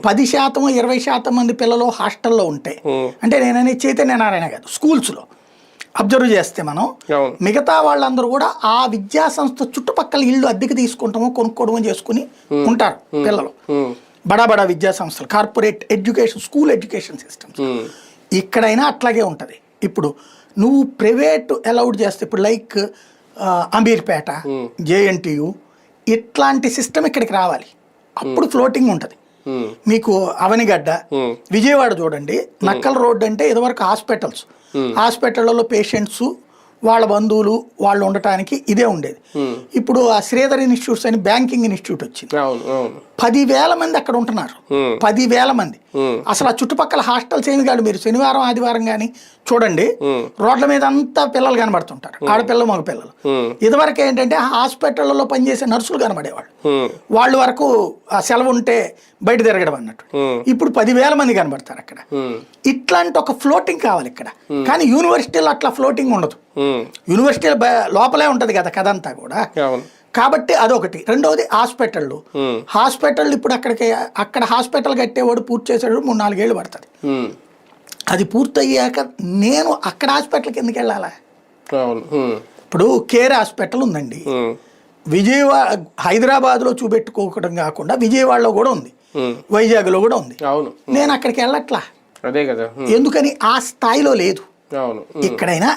10% 20% మంది పిల్లలు హాస్టల్లో ఉంటే, అంటే నేననే చైతన్య నారాయణ కాదు, స్కూల్స్లో అబ్జర్వ్ చేస్తే మనం మిగతా వాళ్ళందరూ కూడా ఆ విద్యా సంస్థ చుట్టుపక్కల ఇళ్ళు అద్దెకి తీసుకుంటామో కొనుక్కోవడమో చేసుకుని ఉంటారు పిల్లలు. బడా విద్యా సంస్థలు, corporate education, school education systems. ఇక్కడైనా అట్లాగే ఉంటుంది. ఇప్పుడు నువ్వు ప్రైవేట్ అలౌడ్ చేస్తే, ఇప్పుడు లైక్ అమీర్పేట, జేఎన్టీయు ఇట్లాంటి సిస్టమ్ ఇక్కడికి రావాలి. అప్పుడు ఫ్లోటింగ్ ఉంటుంది. మీకు అవనిగడ్డ, విజయవాడ చూడండి, నక్కల్ రోడ్ అంటే ఇదివరకు హాస్పిటల్లో పేషెంట్స్ వాళ్ళ బంధువులు వాళ్ళు ఉండటానికి ఇదే ఉండేది. ఇప్పుడు ఆ శ్రీధర్ ఇన్స్టిట్యూట్స్ అని బ్యాంకింగ్ ఇన్స్టిట్యూట్ వచ్చింది. 10,000 మంది అక్కడ ఉంటున్నారు. 10,000 మంది. అసలు ఆ చుట్టుపక్కల హాస్టల్స్ ఏమి కాదు. మీరు శనివారం ఆదివారం కానీ చూడండి, రోడ్ల మీద అంతా పిల్లలు కనబడుతుంటారు, ఆడపిల్లలు మగ పిల్లలు. ఇదివరకు ఏంటంటే హాస్పిటల్లో పనిచేసే నర్సులు కనబడేవాళ్ళు. వాళ్ళు వరకు ఆ సెలవు ఉంటే బయట తిరగడం అన్నట్టు. ఇప్పుడు 10,000 మంది కనబడతారు అక్కడ. ఇట్లాంటి ఒక ఫ్లోటింగ్ కావాలి ఇక్కడ. కానీ యూనివర్సిటీలో అట్లా ఫ్లోటింగ్ ఉండదు. యూనివర్సిటీ లోపలే ఉంటది కదా కదంతా కూడా. కాబట్టి అదొకటి. రెండవది హాస్పిటల్ ఇప్పుడు అక్కడ హాస్పిటల్ కట్టేవాడు పూర్తి చేసేవాడు 3-4 ఏళ్ళు పడుతుంది. అది పూర్తయ్యాక నేను అక్కడ హాస్పిటల్కి ఎందుకు వెళ్ళాలా? ఇప్పుడు కేర్ హాస్పిటల్ ఉందండి, విజయవాడ హైదరాబాద్లో చూపెట్టుకోవడం కాకుండా విజయవాడలో కూడా ఉంది, వైజాగ్లో కూడా ఉంది. నేను అక్కడికి వెళ్ళట్లా. ఎందుకని? ఆ స్థాయిలో లేదు. ఇక్కడైనా